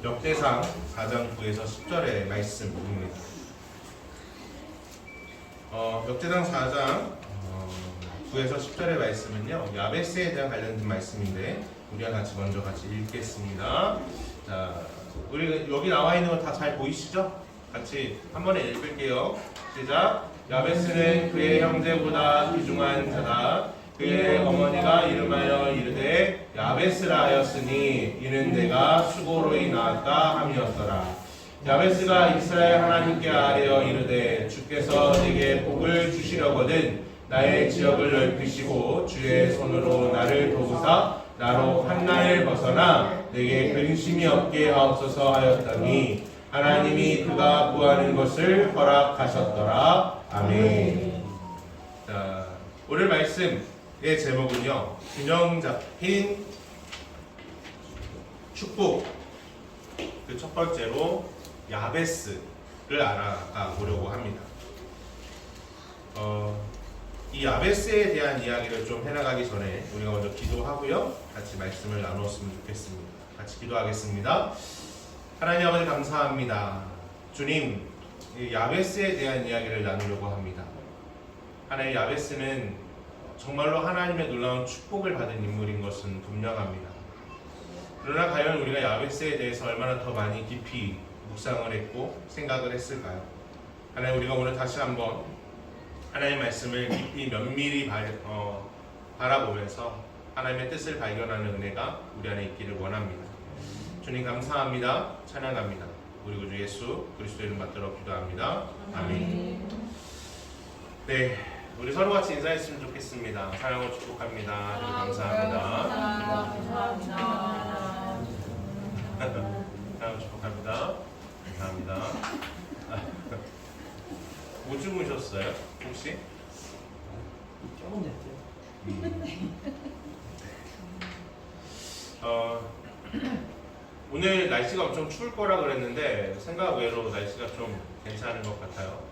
역대상 4장 9에서 10절의 말씀입니다. 역대상 4장 9에서 10절의 말씀은요, 야베스에 대한 관련된 말씀인데 우리가 먼저 같이 읽겠습니다. 자, 우리 여기 나와 있는 거 다 잘 보이시죠? 같이 한 번에 읽을게요. 시작. 야베스는 그의 형제보다 귀중한 자다. 그의 어머니가 이름하여 이르되 야베스라 하였으니 이는 내가 수고로이 낳았다 함이었더라. 야베스가 이스라엘 하나님께 아뢰어 이르되 주께서 내게 복을 주시려거든 나의 지역을 넓히시고 주의 손으로 나를 도우사 나로 한나를 벗어나 내게 근심이 없게 하옵소서 하였더니 하나님이 그가 구하는 것을 허락하셨더라. 아멘. 자, 오늘 말씀의 제목은요, 균형 잡힌 축복. 그 첫 번째로 야베스를 알아가 보려고 합니다. 이 야베스에 대한 이야기를 좀 해나가기 전에 우리가 먼저 기도하고요, 같이 말씀을 나누었으면 좋겠습니다. 같이 기도하겠습니다. 하나님 아버지 감사합니다. 주님, 이 야베스에 대한 이야기를 나누려고 합니다. 하나님, 야베스는 정말로 하나님의 놀라운 축복을 받은 인물인 것은 분명합니다. 그러나 과연 우리가 야베스에 대해서 얼마나 더 많이 깊이 묵상을 했고 생각을 했을까요? 하나님, 우리가 오늘 다시 한번 하나님의 말씀을 깊이 면밀히 바라보면서 하나님의 뜻을 발견하는 은혜가 우리 안에 있기를 원합니다. 주님 감사합니다. 찬양합니다. 우리 구주 예수 그리스도 이름 받들어 기도합니다. 아멘. 네, 우리 서로 같이 인사했으면 좋겠습니다. 사랑을 축복합니다. 감사합니다. 사랑을 축복합니다. 감사합니다. 뭐 주무셨어요? 혹시? 조금 됐어요. 오늘 날씨가 엄청 추울 거라 그랬는데 생각 외로 날씨가 좀 괜찮은 것 같아요.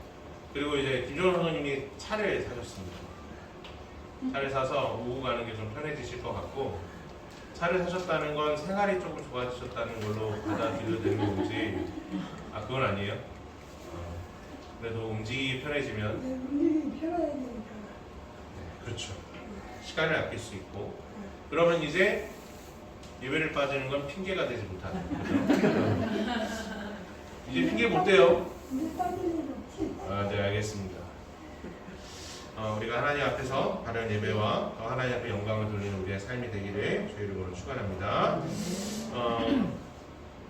그리고 이제 김종원 선생님이 차를 사셨습니다. 차를 사서 오고 가는 게 좀 편해지실 것 같고, 차를 사셨다는 건 생활이 조금 좋아지셨다는 걸로 받아들여야 되는 건지, 그건 아니에요? 그래도 움직이기 편해지면 움직이기 편해야 되니까. 네, 그렇죠. 시간을 아낄 수 있고, 그러면 이제 예배를 빠지는 건 핑계가 되지 못하는 거죠. 이제 핑계 못 대요. 네, 알겠습니다. 우리가 하나님 앞에서 바른 예배와 하나님 앞에 영광을 돌리는 우리의 삶이 되기를 주의 이름으로 축원합니다.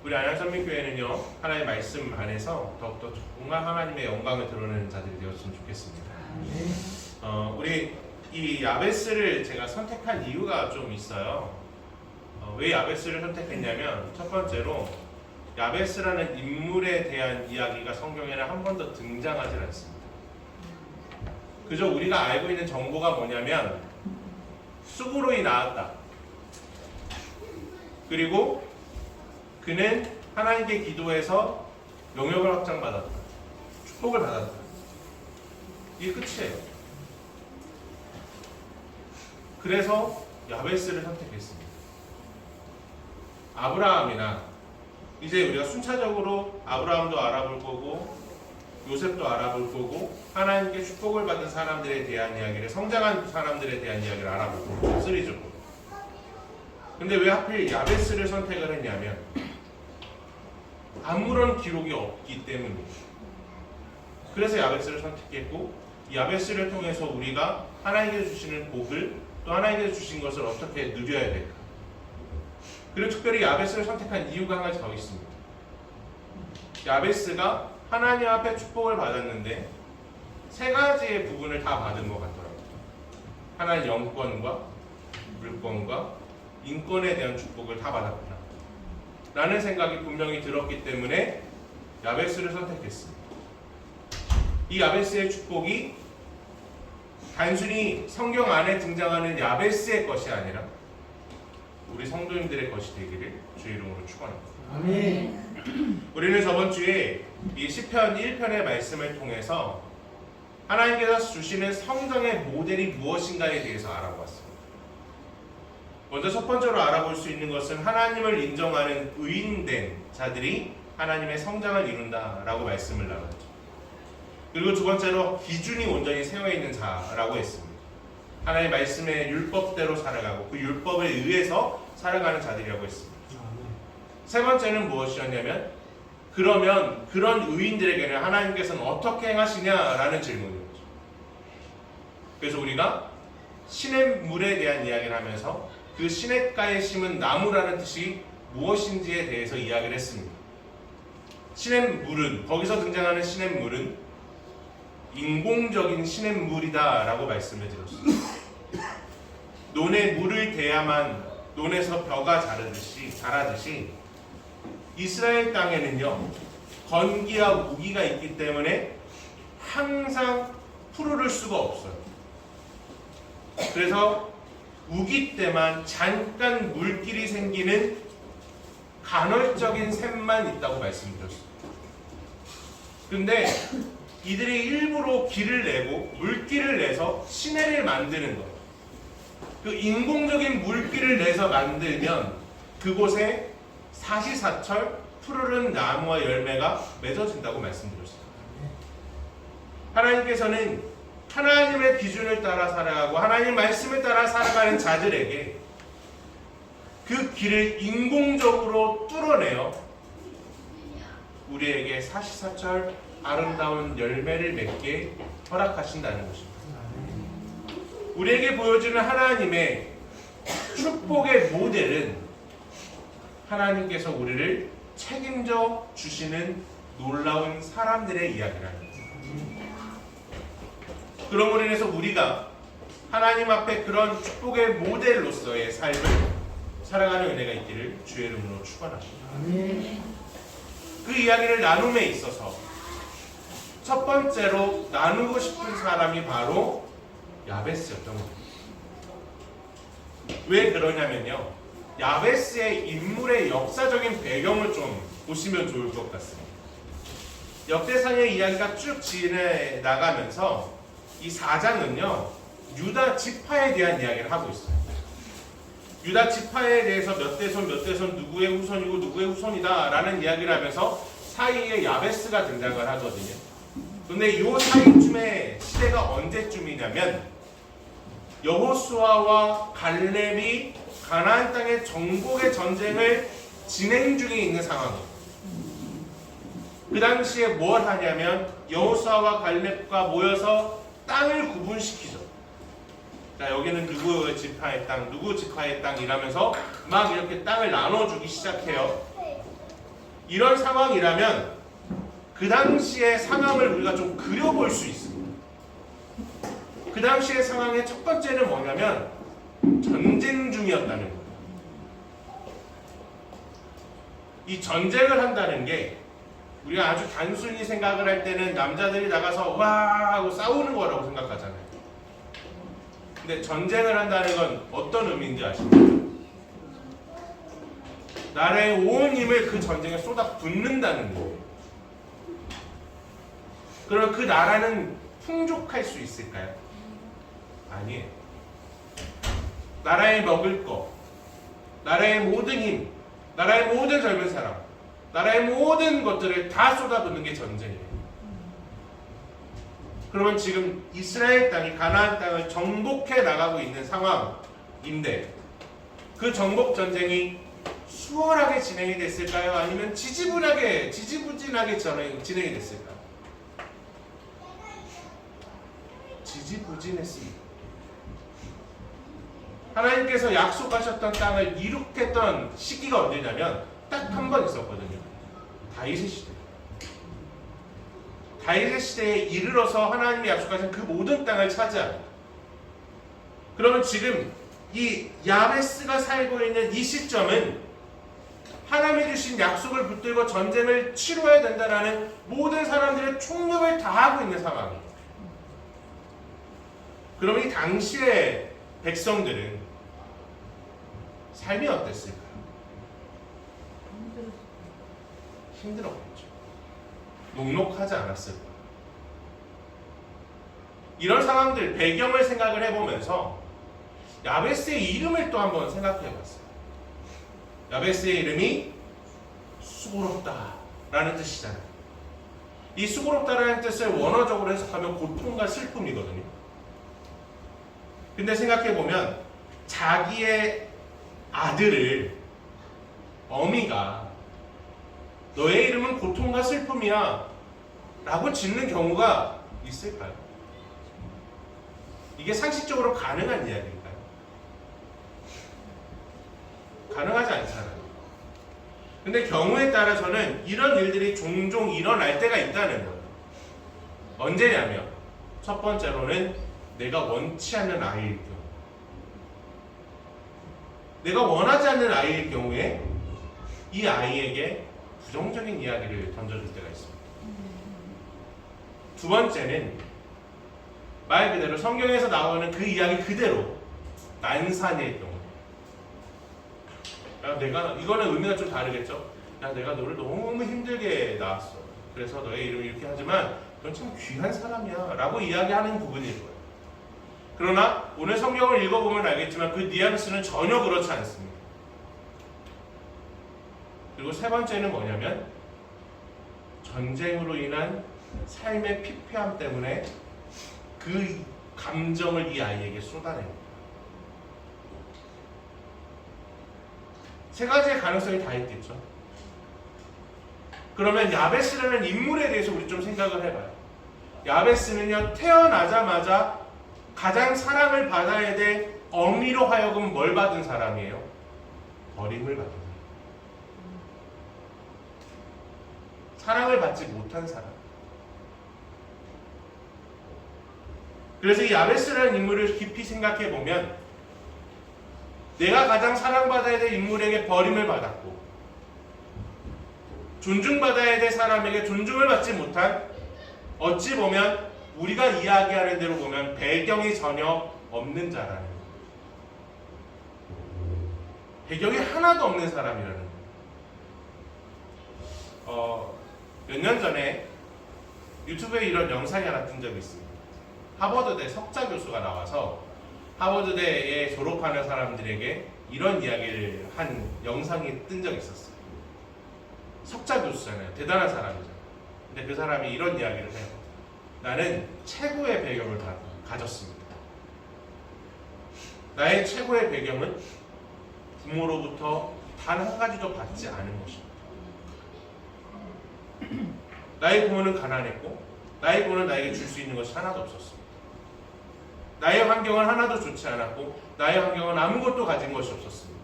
우리 안양선민교회는요, 하나님의 말씀 안에서 더욱더 정말 하나님의 영광을 드러내는 자들이 되었으면 좋겠습니다. 우리 이 야베스를 제가 선택한 이유가 좀 있어요. 왜 야베스를 선택했냐면, 첫 번째로 야베스라는 인물에 대한 이야기가 성경에는 한 번도 등장하지 않습니다. 그저 우리가 알고 있는 정보가 뭐냐면 수고로이 낳았다. 그리고 그는 하나님께 기도해서 영역을 확장받았다. 축복을 받았다. 이게 끝이에요. 그래서 야베스를 선택했습니다. 아브라함이나 이제 우리가 순차적으로 아브라함도 알아볼 거고 요셉도 알아볼 거고 하나님께 축복을 받은 사람들에 대한 이야기를, 성장한 사람들에 대한 이야기를 알아볼 거고, 시리즈고. 근데 왜 하필 야베스를 선택을 했냐면 아무런 기록이 없기 때문이에요. 그래서 야베스를 선택했고, 이 야베스를 통해서 우리가 하나님께서 주시는 복을, 또 하나님께서 주신 것을 어떻게 누려야 될까. 그리고 특별히 야베스를 선택한 이유가 한 가지 더 있습니다. 야베스가 하나님 앞에 축복을 받았는데 세 가지의 부분을 다 받은 것 같더라고요. 하나는 영권과 물권과 인권에 대한 축복을 다 받았구나 라는 생각이 분명히 들었기 때문에 야베스를 선택했습니다. 이 야베스의 축복이 단순히 성경 안에 등장하는 야베스의 것이 아니라 우리 성도님들의 것이 되기를 주의 이름으로 축원합니다. 아멘. 우리는 저번 주에 이 시편 1편의 말씀을 통해서 하나님께서 주시는 성정의 모델이 무엇인가에 대해서 알아보았습니다. 먼저 첫 번째로 알아볼 수 있는 것은 하나님을 인정하는 의인된 자들이 하나님의 성장을 이룬다라고 말씀을 나눴죠. 그리고 두 번째로 기준이 온전히 세워 있는 자라고 했습니다. 하나님의 말씀의 율법대로 살아가고 그 율법에 의해서 살아가는 자들이라고 했습니다. 세 번째는 무엇이었냐면 그러면 그런 의인들에게는 하나님께서는 어떻게 행하시냐라는 질문이었죠. 그래서 우리가 시냇물에 대한 이야기를 하면서 그 시냇가에 심은 나무라는 뜻이 무엇인지에 대해서 이야기를 했습니다. 시냇물은, 거기서 등장하는 시냇물은 인공적인 시냇물이다 라고 말씀을 드렸습니다. 논에 물을 대야만 논에서 벼가 자라듯이 이스라엘 땅에는요 건기와 우기가 있기 때문에 항상 푸르를 수가 없어요. 그래서 우기 때만 잠깐 물길이 생기는 간헐적인 샘만 있다고 말씀드렸습니다. 근데 이들이 일부러 길을 내고 물길을 내서 시내를 만드는 것, 그 인공적인 물길을 내서 만들면 그곳에 사시사철 푸르른 나무와 열매가 맺어진다고 말씀드렸습니다. 하나님께서는 하나님의 기준을 따라 살아가고 하나님 말씀을 따라 살아가는 자들에게 그 길을 인공적으로 뚫어내어 우리에게 사시사철 아름다운 열매를 맺게 허락하신다는 것입니다. 우리에게 보여주는 하나님의 축복의 모델은 하나님께서 우리를 책임져 주시는 놀라운 사람들의 이야기랍니다. 그러므로 인해서 우리가 하나님 앞에 그런 축복의 모델로서의 삶을 살아가는 은혜가 있기를 주의 이름으로 축원합니다. 그 이야기를 나눔에 있어서 첫 번째로 나누고 싶은 사람이 바로 야베스였던 겁니다. 왜 그러냐면요, 야베스의 인물의 역사적인 배경을 좀 보시면 좋을 것 같습니다. 역대상의 이야기가 쭉 지나가면서 이 4장은요 유다 지파에 대한 이야기를 하고 있어요. 유다 지파에 대해서 몇 대손 누구의 후손이고 누구의 후손이다 라는 이야기를 하면서 사이에 야베스가 등장을 하거든요. 근데 이 사이쯤의 시대가 언제쯤이냐면 여호수아와 갈렙이 가나안 땅의 정복의 전쟁을 진행 중에 있는 상황이에요. 그 당시에 뭘 하냐면 여호수아와 갈렙과 모여서 땅을 구분시키죠. 자, 여기는 누구 지파의 땅, 누구 지파의 땅 이라면서 막 이렇게 땅을 나눠주기 시작해요. 이런 상황이라면 그 당시의 상황을 우리가 좀 그려볼 수 있습니다. 그 당시의 상황의 첫 번째는 뭐냐면 전쟁 중이었다는 거예요. 이 전쟁을 한다는 게 우리가 아주 단순히 생각을 할 때는 남자들이 나가서 와 하고 싸우는 거라고 생각하잖아요. 근데 전쟁을 한다는 건 어떤 의미인지 아십니까? 나라의 온 힘을 그 전쟁에 쏟아 붓는다는 거예요. 그럼 그 나라는 풍족할 수 있을까요? 아니에요. 나라에 먹을 거, 나라의 모든 힘, 나라의 모든 젊은 사람, 나라의 모든 것들을 다 쏟아붓는 게 전쟁이에요. 그러면 지금 이스라엘 땅이 가나안 땅을 정복해 나가고 있는 상황인데 그 정복 전쟁이 수월하게 진행이 됐을까요? 아니면 지지부진하게 진행이 됐을까요? 지지부진했습니다. 하나님께서 약속하셨던 땅을 이룩했던 시기가 언제냐면 딱 한 번 있었거든요. 다윗의 시대. 다윗의 시대에 이르러서 하나님이 약속하신 그 모든 땅을 차지합니다. 그러면 지금 이 야베스가 살고 있는 이 시점은 하나님이 주신 약속을 붙들고 전쟁을 치러야 된다는 모든 사람들의 총력을 다하고 있는 상황이에요. 그러면 이 당시의 백성들은 삶이 어땠을까요? 힘들었겠죠. 녹록하지 않았을까요? 이런 상황들, 배경을 생각을 해보면서 야베스의 이름을 또 한번 생각해 봤어요. 야베스의 이름이 수고롭다라는 뜻이잖아요. 이 수고롭다라는 뜻을 원어적으로 해석하면 고통과 슬픔이거든요. 근데 생각해 보면 자기의 아들을 어미가 너의 이름은 고통과 슬픔이야 라고 짓는 경우가 있을까요? 이게 상식적으로 가능한 이야기일까요? 가능하지 않잖아요. 근데 경우에 따라서는 이런 일들이 종종 일어날 때가 있다는 거예요. 언제냐면 첫 번째로는 내가 원치 않는 아이일 경우, 내가 원하지 않는 아이일 경우에 이 아이에게 부정적인 이야기를 던져줄 때가 있습니다. 두 번째는 말 그대로 성경에서 나오는 그 이야기 그대로 난산일 경우. 야, 이거는 의미가 좀 다르겠죠. 야, 내가 너를 너무 힘들게 낳았어. 그래서 너의 이름을 이렇게 하지만 넌 참 귀한 사람이야 라고 이야기하는 부분일 거예요. 그러나 오늘 성경을 읽어보면 알겠지만 그 뉘앙스는 전혀 그렇지 않습니다. 그리고 세 번째는 뭐냐면 전쟁으로 인한 삶의 피폐함 때문에 그 감정을 이 아이에게 쏟아냅니다. 세 가지의 가능성이 다 있겠죠. 그러면 야베스라는 인물에 대해서 우리 좀 생각을 해봐요. 야베스는요, 태어나자마자 가장 사랑을 받아야 될 어미로 하여금 뭘 받은 사람이에요? 버림을 받은 사람. 사랑을 받지 못한 사람. 그래서 이 야베스라는 인물을 깊이 생각해 보면 내가 가장 사랑받아야 될 인물에게 버림을 받았고 존중받아야 될 사람에게 존중을 받지 못한, 어찌 보면 우리가 이야기하는 대로 보면 배경이 전혀 없는 자라는 거예요. 배경이 하나도 없는 사람이라는 거예요. 몇 년 전에 유튜브에 이런 영상이 하나 뜬 적이 있습니다. 하버드대 석자 교수가 나와서 하버드대에 졸업하는 사람들에게 이런 이야기를 한 영상이 뜬 적이 있었어요. 석자 교수잖아요. 대단한 사람이죠. 근데 그 사람이 이런 이야기를 해요. 나는 최고의 배경을 가졌습니다. 나의 최고의 배경은 부모로부터 단 한 가지도 받지 않은 것입니다. 나의 부모는 가난했고 나의 부모는 나에게 줄 수 있는 것이 하나도 없었습니다. 나의 환경은 하나도 좋지 않았고 나의 환경은 아무것도 가진 것이 없었습니다.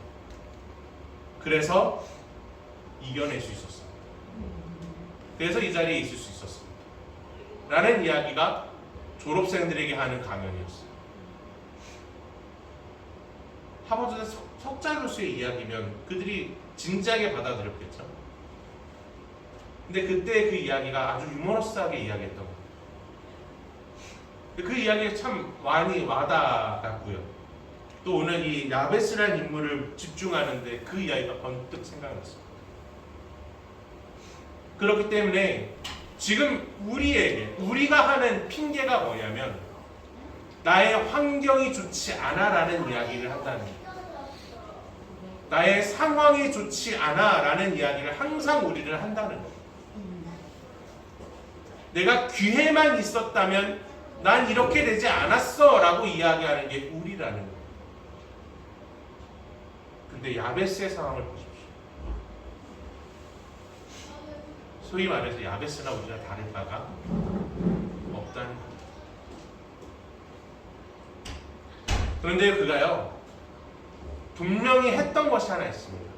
그래서 이겨낼 수 있었습니다. 그래서 이 자리에 있을 수 있었습니다. 라는 이야기가 졸업생들에게 하는 강연이었어요. 하버드 석자 교수의 이야기면 그들이 진지하게 받아들였겠죠. 근데 그때 그 이야기가 아주 유머러스하게 이야기했던 거예요. 그 이야기가 참 많이 와닿았고요. 또 오늘 이 야베스라는 인물을 집중하는데 그 이야기가 번뜩 생각났어요. 그렇기 때문에 지금 우리가 하는 핑계가 뭐냐면 나의 환경이 좋지 않아 라는 이야기를 한다는 거예요. 나의 상황이 좋지 않아 라는 이야기를 항상 우리를 한다는 거예요. 내가 기회만 있었다면 난 이렇게 되지 않았어 라고 이야기하는 게 우리라는 거예요. 근데 야베스의 상황을 보십시오. 소위 말해서 야베스나 우리가 다를 바가 없다는 거예요. 그런데 그가요, 분명히 했던 것이 하나 있습니다.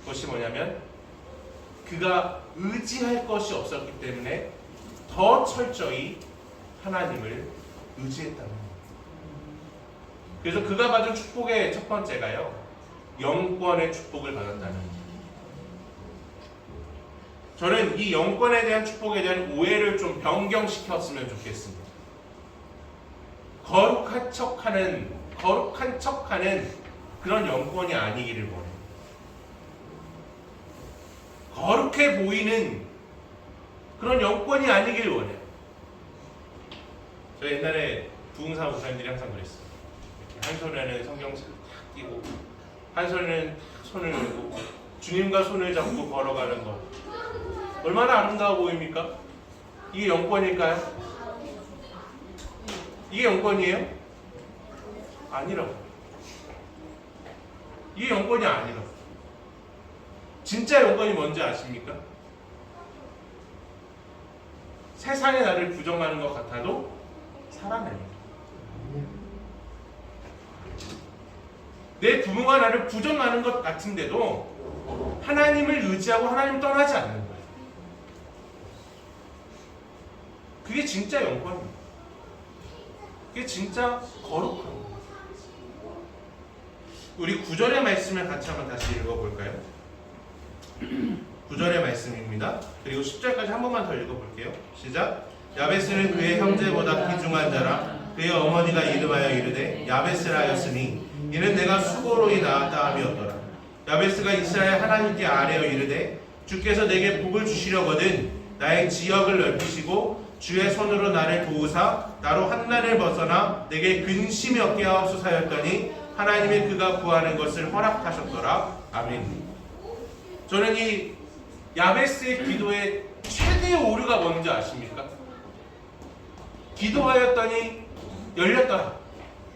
그것이 뭐냐면 그가 의지할 것이 없었기 때문에 더 철저히 하나님을 의지했다는 거예요. 그래서 그가 받은 축복의 첫 번째가요, 영권의 축복을 받았다는 거예요. 저는 이 영권에 대한 축복에 대한 오해를 좀 변경시켰으면 좋겠습니다. 거룩한 척하는 그런 영권이 아니기를 원해요. 거룩해 보이는 그런 영권이 아니길 원해요. 저 옛날에 부흥사 목사님들이 항상 그랬어요. 한 손에는 성경책을 탁 띄고 한 손에는 손을 들고 주님과 손을 잡고 걸어가는 것 얼마나 아름다워 보입니까? 이게 영권일까요? 이게 영권이에요? 아니라고. 이게 영권이 아니라고. 진짜 영권이 뭔지 아십니까? 세상에 나를 부정하는 것 같아도 살아내는 거예요. 내 부모가 나를 부정하는 것 같은데도 하나님을 의지하고 하나님을 떠나지 않는 거예요. 그게 진짜 영권입니다. 그게 진짜 거룩한 거예요. 우리 9절의 말씀을 같이 한번 다시 읽어볼까요? 9절의 말씀입니다. 그리고 10절까지 한 번만 더 읽어볼게요. 시작. 야베스는 그의 형제보다 귀중한 자라. 그의 어머니가 이름하여 이르되 야베스라 하였으니 이는 내가 수고로이 낳았다 함이었더라. 야베스가 이스라엘 하나님께 아뢰어 이르되 주께서 내게 복을 주시려거든 나의 지역을 넓히시고 주의 손으로 나를 도우사 나로 한난을 벗어나 내게 근심이 없게 하옵소서 하였더니 하나님이 그가 구하는 것을 허락하셨더라. 아멘. 저는 이 야베스의 기도의 최대의 오류가 뭔지 아십니까? 기도하였더니 열렸더라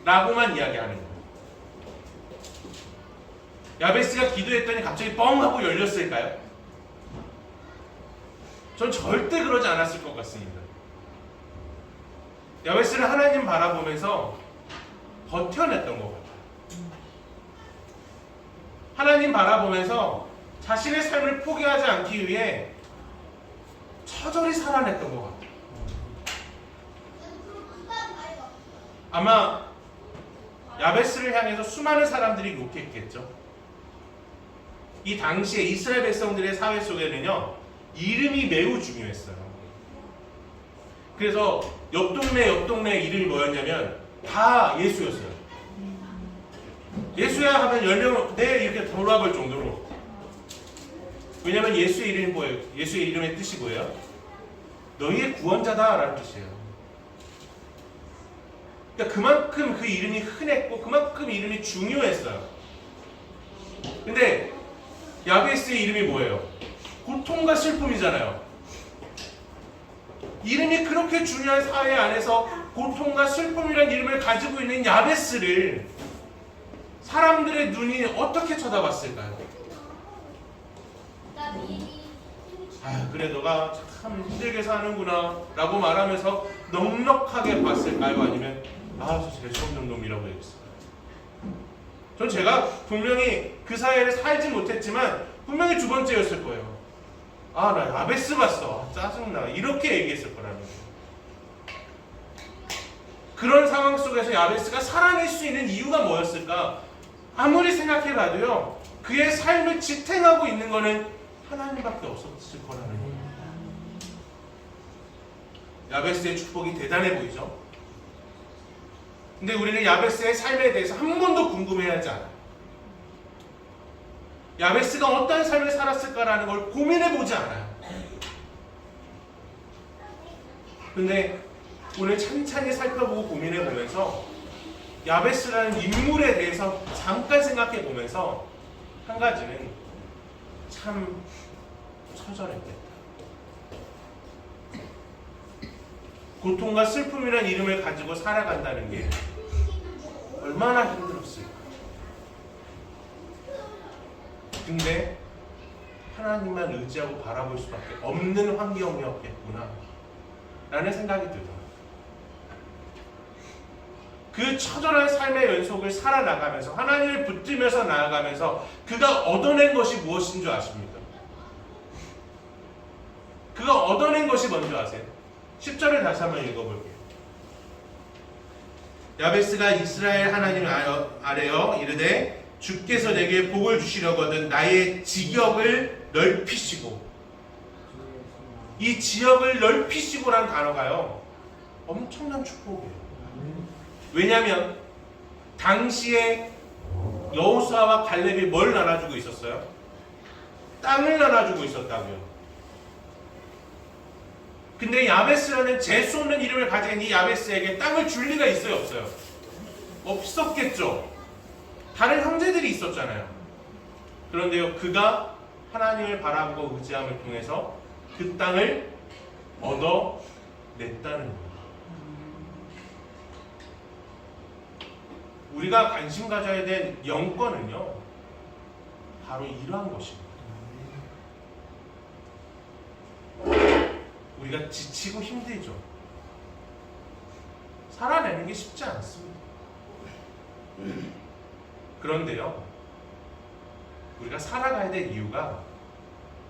라고만 이야기하는 거예요. 야베스가 기도했더니 갑자기 뻥 하고 열렸을까요? 전 절대 그러지 않았을 것 같습니다. 야베스는 하나님 바라보면서 버텨냈던 것 같아요. 하나님 바라보면서 자신의 삶을 포기하지 않기 위해 처절히 살아냈던 것 같아요. 아마 야베스를 향해서 수많은 사람들이 욕했겠죠. 이 당시에 이스라엘 백성들의 사회 속에는요 이름이 매우 중요했어요. 그래서 옆 동네 이름이 뭐였냐면 다 예수였어요. 예수야 하면 10명 네 이렇게 돌아볼 정도로. 왜냐면 예수의 이름이 뭐예요? 예수의 이름의 뜻이 뭐예요? 너희의 구원자다 라는 뜻이에요. 그러니까 그만큼 그 이름이 흔했고 그만큼 이름이 중요했어요. 근데 야베스의 이름이 뭐예요? 고통과 슬픔이잖아요. 이름이 그렇게 중요한 사회 안에서 고통과 슬픔이라는 이름을 가지고 있는 야베스를 사람들의 눈이 어떻게 쳐다봤을까요? 그래 너가 참 힘들게 사는구나 라고 말하면서 넉넉하게 봤을까요? 아니면 저 재수없는 놈이라고 얘기했을까요? 전 제가 분명히 그 사회를 살지 못했지만 분명히 두 번째였을 거예요. 나 야베스 봤어. 짜증나. 이렇게 얘기했을 거라는 거예요. 그런 상황 속에서 야베스가 살아낼 수 있는 이유가 뭐였을까? 아무리 생각해봐도요. 그의 삶을 지탱하고 있는 거는 하나님밖에 없었을 거라는 거예요. 야베스의 축복이 대단해 보이죠? 근데 우리는 야베스의 삶에 대해서 한 번도 궁금해하지 않아요. 야베스가 어떤 삶을 살았을까라는 걸 고민해보지 않아요. 근데 오늘 찬찬히 살펴보고 고민해보면서 야베스라는 인물에 대해서 잠깐 생각해보면서 한 가지는 참 처절했겠다. 고통과 슬픔이라는 이름을 가지고 살아간다는 게 얼마나 힘들었을까. 근데 하나님만 의지하고 바라볼 수밖에 없는 환경이었겠구나 라는 생각이 들더라고요. 그 처절한 삶의 연속을 살아나가면서 하나님을 붙들면서 나아가면서 그가 얻어낸 것이 무엇인 줄 아십니까? 그가 얻어낸 것이 뭔지 아세요? 10절을 다시 한번 읽어볼게요. 야베스가 이스라엘 하나님을 아뢰어 이르되 주께서 내게 복을 주시려거든 나의 지역을 넓히시고. 이 지역을 넓히시고라는 단어가요 엄청난 축복이에요. 왜냐하면 당시에 여호수아와 갈렙이 뭘 나눠주고 있었어요? 땅을 나눠주고 있었다고요. 근데 야베스라는 재수 없는 이름을 가진 이 야베스에게 땅을 줄 리가 있어요, 없어요? 없었겠죠. 다른 형제들이 있었잖아요. 그런데요, 그가 하나님을 바라보고 의지함을 통해서 그 땅을 얻어냈다는 거예요. 우리가 관심 가져야 될 영권은요, 바로 이러한 것입니다. 우리가 지치고 힘들죠. 살아내는 게 쉽지 않습니다. 그런데요, 우리가 살아가야 될 이유가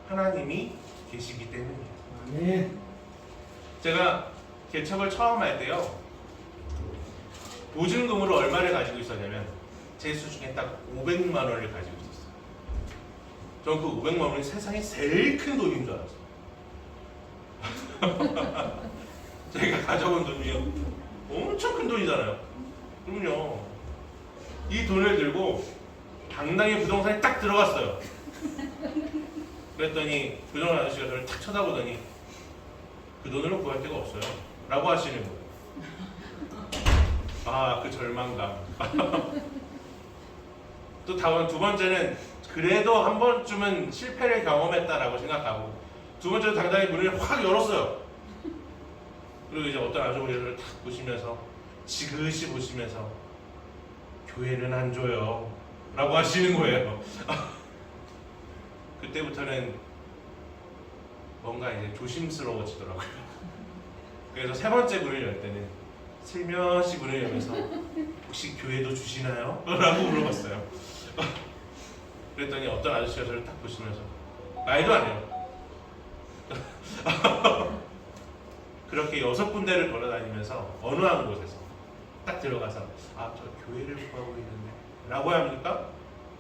하나님이 계시기 때문이에요. 아멘. 제가 개척을 처음 할 때요, 보증금으로 얼마를 가지고 있었냐면 제 수중에 딱 500만 원을 가지고 있었어요. 저는 그 500만 원이 세상에 제일 큰 돈인 줄 알았어요. 제가 가져온 돈 중에 엄청 큰 돈이잖아요. 그럼요, 이 돈을 들고 당당히 부동산에 딱 들어갔어요. 그랬더니 부동산 아저씨가 저를 탁 쳐다보더니 그 돈으로 구할 데가 없어요 라고 하시는 거예요. 아, 그 절망감. 또 다음 두 번째는 그래도 한 번쯤은 실패를 경험했다라고 생각하고 두 번째로 당당히 문을 확 열었어요. 그리고 이제 어떤 아주머니를 탁 보시면서 지그시 보시면서 교회는 안 줘요 라고 하시는 거예요. 그때부터는 뭔가 이제 조심스러워지더라고요. 그래서 세 번째 문을 열 때는 슬며시 문을 열면서 혹시 교회도 주시나요? 라고 물어봤어요. 그랬더니 어떤 아저씨가 저를 딱 보시면서 말도 안 해요. 그렇게 6군데를 돌아다니면서 어느 한 곳에서 딱 들어가서 아, 저 교회를 구하고 있는데 라고 하니까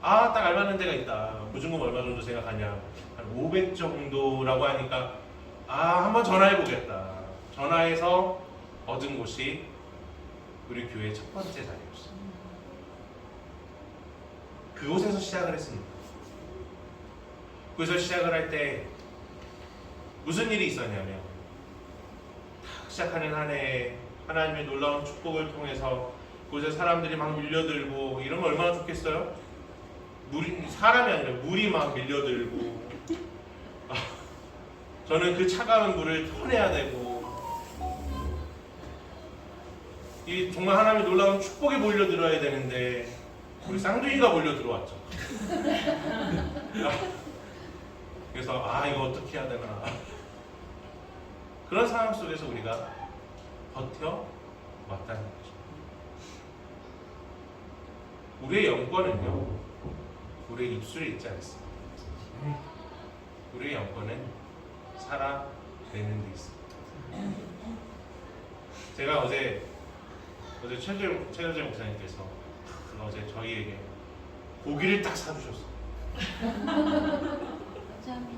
아, 딱 알맞는 데가 있다. 보증금 얼마 정도 생각하냐? 한 500 정도라고 하니까 아, 한번 전화해 보겠다. 전화해서 얻은 곳이 우리 교회 첫 번째 자리였어요. 그곳에서 시작을 했습니다. 그래서 시작을 할 때 무슨 일이 있었냐면 딱 시작하는 한 해에 하나님의 놀라운 축복을 통해서 그곳에 사람들이 막 밀려들고 이런 거 얼마나 좋겠어요? 사람이 아니라 물이 막 밀려들고 저는 그 차가운 물을 터내야 되고 이 정말 하나님의 놀라운 축복이 몰려들어야 되는데 우리 쌍둥이가 몰려들어왔죠. 그래서 아, 이거 어떻게 해야 되나. 그런 상황 속에서 우리가 버텨왔다는 거죠. 우리의 영권은요, 우리의 입술에 있지 않습니다. 우리의 영권은 살아내는 데 있습니다. 제가 어제 최재재 목사님께서 어제 저희에게 고기를 딱 사주셨어요.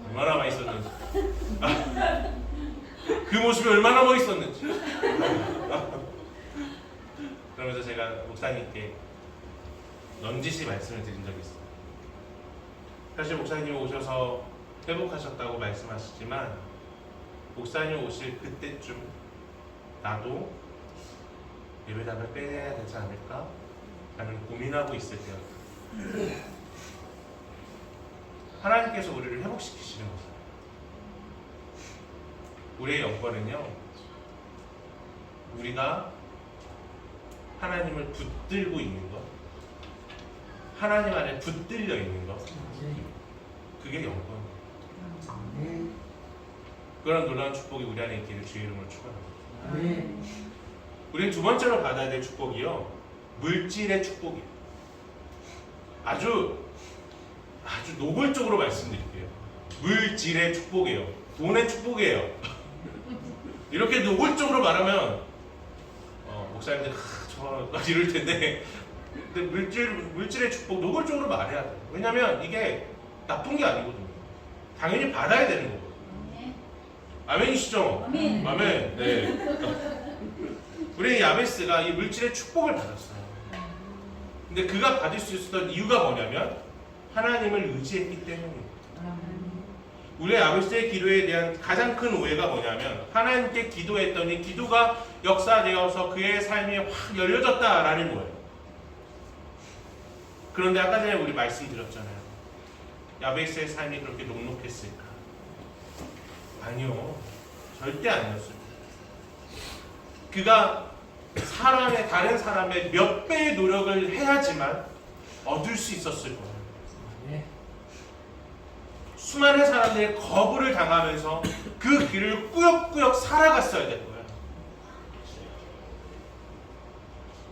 얼마나 맛있었는지. 그 모습이 얼마나 멋있었는지. 그러면서 제가 목사님께 넌지시 말씀을 드린 적이 있어요. 사실 목사님 오셔서 회복하셨다고 말씀하시지만 목사님 오실 그때쯤 나도 예배당을 빼야 되지 않을까? 라는 고민하고 있을 때였어요. 하나님께서 우리를 회복시키시는 거죠. 우리의 영권은요, 우리가 하나님을 붙들고 있는 것, 하나님 안에 붙들려 있는 것, 그게 영권이에요. 그런 놀라운 축복이 우리 안에 있기를 주의 이름으로 축원합니다. 우리는 두 번째로 받아야 될 축복이요, 물질의 축복이에요. 아주 노골적으로 말씀드릴게요. 물질의 축복이에요. 돈의 축복이에요. 이렇게 노골적으로 말하면 목사님들 저 이럴 텐데, 근데 물질의 축복 노골적으로 말해야 돼요. 왜냐면 이게 나쁜 게 아니거든요. 당연히 받아야 되는 거거든요. 아멘이시죠? 아멘. 아멘. 네. 우리 야베스가 이 물질의 축복을 받았어요. 근데 그가 받을 수 있었던 이유가 뭐냐면 하나님을 의지했기 때문이에요. 우리 야베스의 기도에 대한 가장 큰 오해가 뭐냐면 하나님께 기도했더니 기도가 역사되어서 그의 삶이 확 열려졌다라는 거예요. 그런데 아까 전에 우리 말씀드렸잖아요. 야베스의 삶이 그렇게 녹록했을까? 아니요. 절대 아니었어요. 그가 다른 사람의 몇 배의 노력을 해야지만 얻을 수 있었을 거예요. 네. 수많은 사람들의 거부를 당하면서 그 길을 꾸역꾸역 살아갔어야 될 거예요.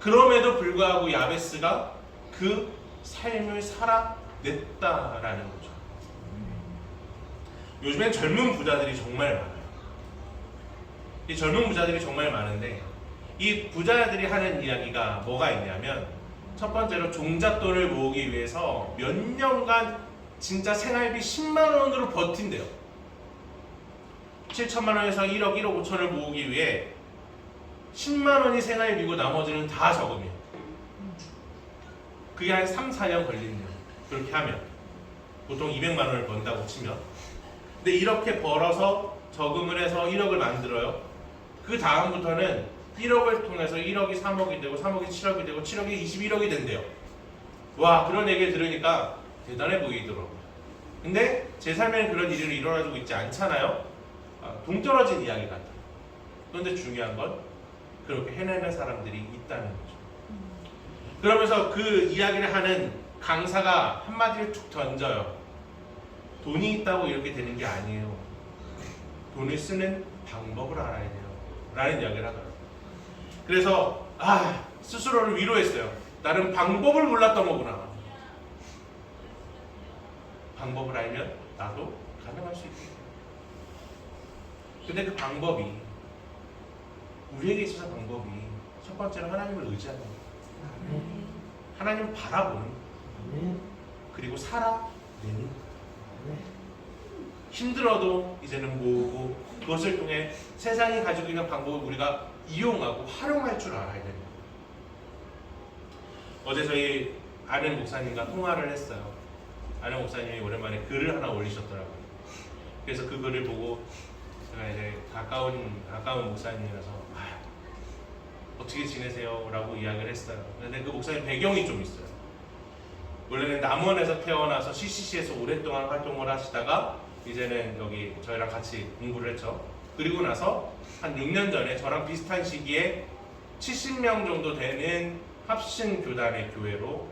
그럼에도 불구하고 야베스가 그 삶을 살아냈다라는 거죠. 요즘엔 젊은 부자들이 정말 많아요. 이 젊은 부자들이 정말 많은데 이 부자들이 하는 이야기가 뭐가 있냐면 첫 번째로 종잣돈을 모으기 위해서 몇 년간 진짜 생활비 10만 원으로 버틴대요. 7천만 원에서 1억, 1억 5천을 모으기 위해 10만 원이 생활비고 나머지는 다 저금이에요. 그게 한 3, 4년 걸린대요. 그렇게 하면 보통 200만 원을 번다고 치면. 근데 이렇게 벌어서 저금을 해서 1억을 만들어요. 그 다음부터는 1억을 통해서 1억이 3억이 되고 3억이 7억이 되고 7억이 21억이 된대요. 와, 그런 얘기를 들으니까 대단해 보이더라고요. 근데 제 삶에는 그런 일이 일어나고 있지 않잖아요. 동떨어진 이야기 같아요. 그런데 중요한 건 그렇게 해내는 사람들이 있다는 거죠. 그러면서 그 이야기를 하는 강사가 한마디를 툭 던져요. 돈이 있다고 이렇게 되는 게 아니에요. 돈을 쓰는 방법을 알아야 돼요. 라는 이야기를 하더라고요. 그래서 스스로를 위로했어요. 나는 방법을 몰랐던 거구나. 방법을 알면 나도 가능할 수 있겠다. 근데 그 방법이 우리에게 있어서 방법이 첫 번째로 하나님을 의지하는 거예요. 하나님을 바라보는 거예요. 그리고 살아내는 거예요. 힘들어도 이제는 모으고 그것을 통해 세상이 가지고 있는 방법을 우리가 이용하고 활용할 줄 알아야 됩니다. 어제 저희 아는 목사님과 통화를 했어요. 아는 목사님이 오랜만에 글을 하나 올리셨더라고요. 그래서 그 글을 보고 제가 이제 가까운 목사님이라서 어떻게 지내세요? 라고 이야기를 했어요. 근데 그 목사님 배경이 좀 있어요. 원래는 남원에서 태어나서 CCC에서 오랫동안 활동을 하시다가 이제는 여기 저희랑 같이 공부를 했죠. 그리고 나서 한 6년 전에 저랑 비슷한 시기에 70명 정도 되는 합신교단의 교회로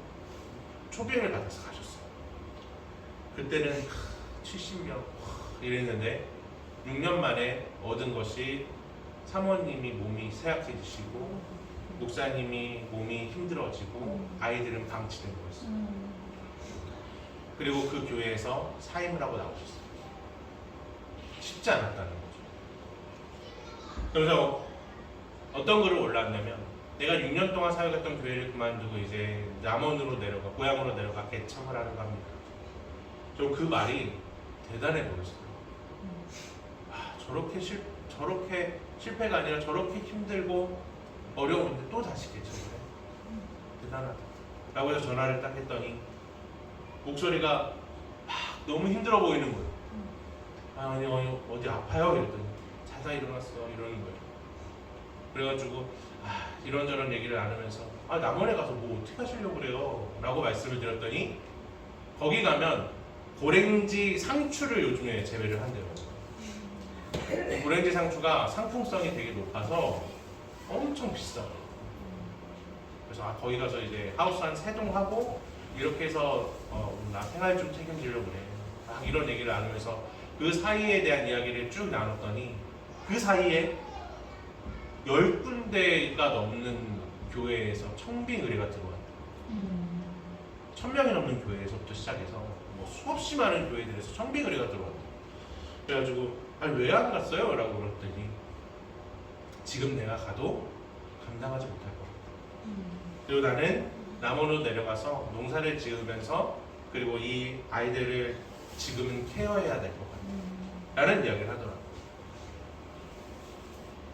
초빙을 받아서 가셨어요. 그때는 70명 이랬는데 6년 만에 얻은 것이 사모님이 몸이 쇠약해지시고 목사님이 몸이 힘들어지고 아이들은 방치된 거였어요. 그리고 그 교회에서 사임을 하고 나오셨어요. 쉽지 않았다는 거죠. 그래서 어떤 글을 올랐냐면 내가 6년 동안 사역했던 교회를 그만두고 이제 남원으로 내려가 고향으로 내려가 개척을 하려고 합니다. 저 그 말이 대단해 보였어요. 저렇게 실패가 아니라 저렇게 힘들고 어려운데 또 다시 개척을 해. 대단하다. 라고 해서 전화를 딱 했더니 목소리가 막 너무 힘들어 보이는 거예요. 아니 어디 아파요? 이랬더니 자다 일어났어 이러는 거예요. 그래가지고 이런저런 얘기를 나누면서 남원에 가서 뭐 어떻게 하시려고 그래요? 라고 말씀을 드렸더니 거기 가면 고랭지 상추를 요즘에 재배를 한대요. 고랭지 상추가 상품성이 되게 높아서 엄청 비싸요. 그래서 거기 가서 이제 하우스 한 3동 하고 이렇게 해서 나 생활 좀 책임지려고 그래. 막 이런 얘기를 나누면서 그 사이에 대한 이야기를 쭉 나눴더니 그 사이에 10군데가 넘는 교회에서 청빙 의뢰가 들어왔대요. 1000명이 넘는 교회에서부터 시작해서 뭐 수없이 많은 교회들에서 청빙 의뢰가 들어왔대요. 그래가지고 왜 안 갔어요? 라고 그랬더니 지금 내가 가도 감당하지 못할 거야. 그리고 나는 남원으로 내려가서 농사를 지으면서 그리고 이 아이들을 지금은 케어해야 될 것 같아. 라는 이야기를 하더라고요.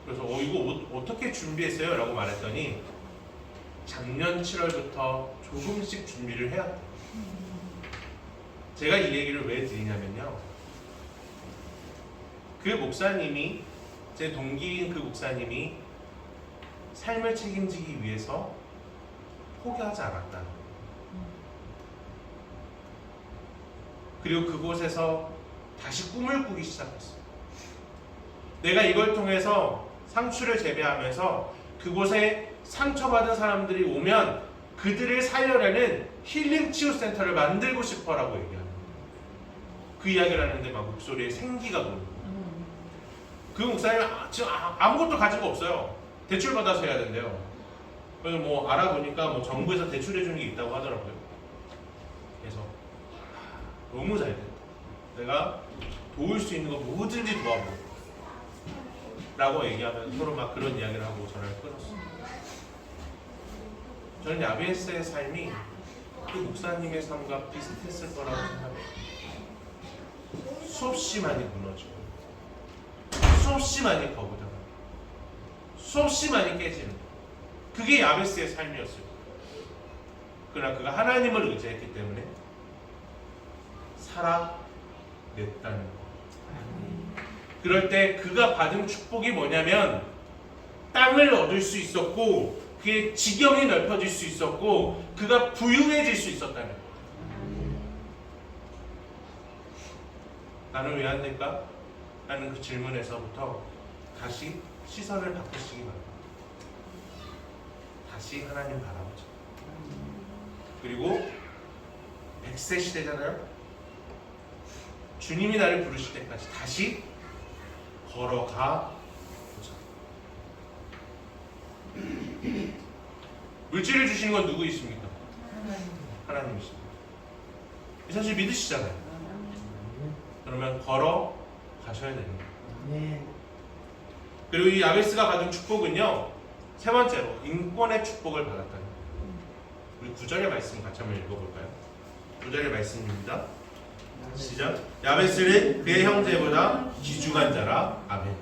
그래서 이거 어떻게 준비했어요? 라고 말했더니 작년 7월부터 조금씩 준비를 해야 돼요. 제가 이 얘기를 왜 드리냐면요. 그 목사님이 제 동기인 그 목사님이 삶을 책임지기 위해서 포기하지 않았다는 거예요. 그리고 그곳에서 다시 꿈을 꾸기 시작했어요. 내가 이걸 통해서 상추를 재배하면서 그곳에 상처받은 사람들이 오면 그들을 살려내는 힐링 치유센터를 만들고 싶어라고 얘기합니다. 그 이야기를 하는데 막 목소리에 생기가 보입니다. 그 목사님은 지금 아무것도 가지고 없어요. 대출 받아서 해야 된대요. 그래서 뭐 알아보니까 뭐 정부에서 대출해 주는 게 있다고 하더라고요. 그래서 너무 잘 됐다. 내가 도울 수 있는 거 뭐든지 도와보고 라고 얘기하면 서로 막 그런 이야기를 하고 전화를 끊었어요. 저는 야베스의 삶이 그 목사님의 삶과 비슷했을 거라고 생각해요. 수없이 많이 무너지고 수없이 많이 거부당하고 수없이 많이 깨지는 그게 야베스의 삶이었어요. 그러나 그가 하나님을 의지했기 때문에 살아냈다는 거. 그럴 때 그가 받은 축복이 뭐냐면 땅을 얻을 수 있었고 그의 지경이 넓혀질 수 있었고 그가 부유해질 수 있었다는 거예요. 나는 왜 안 될까? 라는 그 질문에서부터 다시 시선을 바꾸시기 바랍니다. 다시 하나님 바라보자. 그리고 100세 시대잖아요. 주님이 나를 부르실 때까지 다시 걸어가 보자. 물질을 주시는 건 누구이십니까? 하나님이십니다. 사실 믿으시잖아요. 그러면 걸어 가셔야 됩니다. 그리고 이 야베스가 받은 축복은요, 세 번째로 인권의 축복을 받았다는 거예요. 우리 9절의 말씀 같이 한번 읽어볼까요? 9절의 말씀입니다. 시작. 야베스는 그의 형제보다 귀중한 자라. 아멘.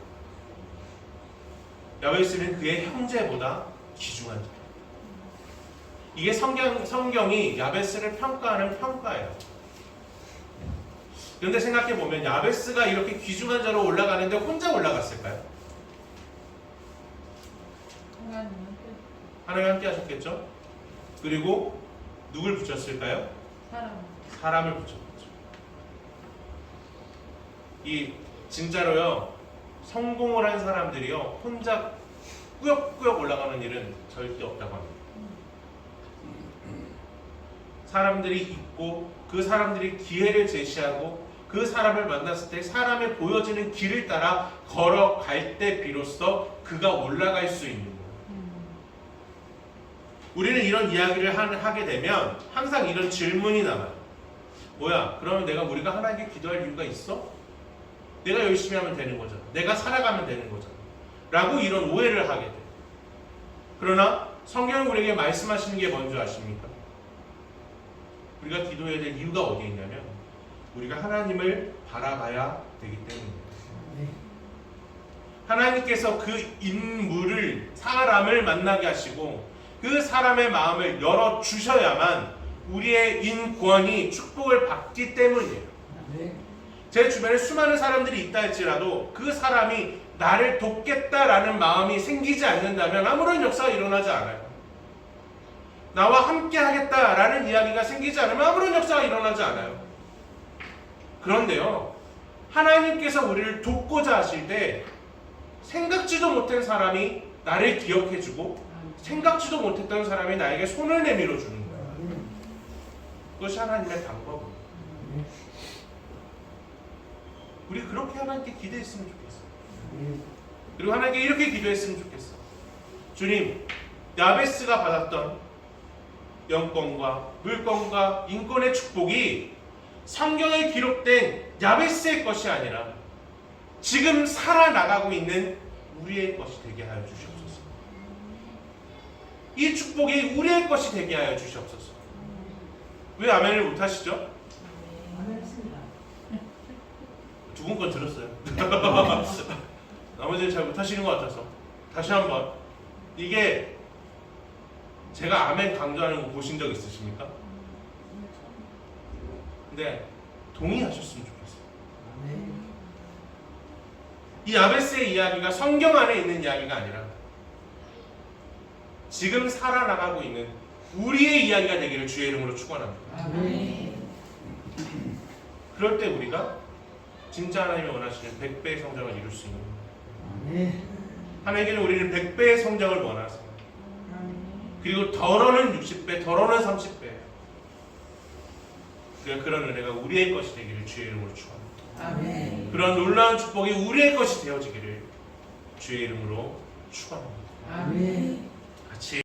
야베스는 그의 형제보다 귀중한 자. 이게 성경이 야베스를 평가하는 평가예요. 그런데 생각해보면 야베스가 이렇게 귀중한 자로 올라가는데 혼자 올라갔을까요? 하나님 함께 하셨겠죠? 그리고 누굴 붙였을까요? 사람을 붙였겠죠. 이 진짜로요, 성공을 한 사람들이요 혼자 꾸역꾸역 올라가는 일은 절대 없다고 합니다. 사람들이 있고 그 사람들이 기회를 제시하고 그 사람을 만났을 때 사람의 보여지는 길을 따라 걸어갈 때 비로소 그가 올라갈 수 있는 거예요. 우리는 이런 이야기를 하게 되면 항상 이런 질문이 남아요. 뭐야? 그러면 우리가 하나님께 기도할 이유가 있어? 내가 열심히 하면 되는 거잖아. 내가 살아가면 되는 거잖아. 라고 이런 오해를 하게 돼요. 그러나 성경이 우리에게 말씀하시는 게 뭔지 아십니까? 우리가 기도해야 될 이유가 어디에 있냐면 우리가 하나님을 바라봐야 되기 때문입니다. 하나님께서 그 인물을, 사람을 만나게 하시고 그 사람의 마음을 열어주셔야만 우리의 인권이 축복을 받기 때문이에요. 제 주변에 수많은 사람들이 있다 할지라도 그 사람이 나를 돕겠다라는 마음이 생기지 않는다면 아무런 역사가 일어나지 않아요. 나와 함께 하겠다라는 이야기가 생기지 않으면 아무런 역사가 일어나지 않아요. 그런데요, 하나님께서 우리를 돕고자 하실 때 생각지도 못한 사람이 나를 기억해주고 생각지도 못했던 사람이 나에게 손을 내밀어 주는 거예요. 그것이 하나님의 방법입니다. 우리 그렇게 하나님께 기도했으면 좋겠어요. 그리고 하나님께 이렇게 기도했으면 좋겠어. 주님, 야베스가 받았던 영권과 물권과 인권의 축복이 성경에 기록된 야베스의 것이 아니라 지금 살아나가고 있는 우리의 것이 되게 하여 주시옵소서. 이 축복이 우리의 것이 되게 하여 주시옵소서. 왜 아멘을 못하시죠? 두 분 건 들었어요. 나머지는 잘 못하시는 것 같아서 다시 한번, 이게 제가 아멘 강조하는 거 보신 적 있으십니까? 근데 동의하셨으면 좋겠어요. 이 야베스의 이야기가 성경 안에 있는 이야기가 아니라 지금 살아나가고 있는 우리의 이야기가 되기를 주의 이름으로 축원합니다. 그럴 때 우리가 진짜 하나님이 원하시는 100배의 성장을 이룰 수 있는 거예요. 아멘. 하나님께는 우리는 100배의 성장을 원하세요. 그리고 덜어는 60배, 덜어는 30배. 그런 은혜가 우리의 것이 되기를 주의 이름으로 축원합니다. 아멘. 그런 놀라운 축복이 우리의 것이 되어지기를 주의 이름으로 축원합니다. 아멘. 같이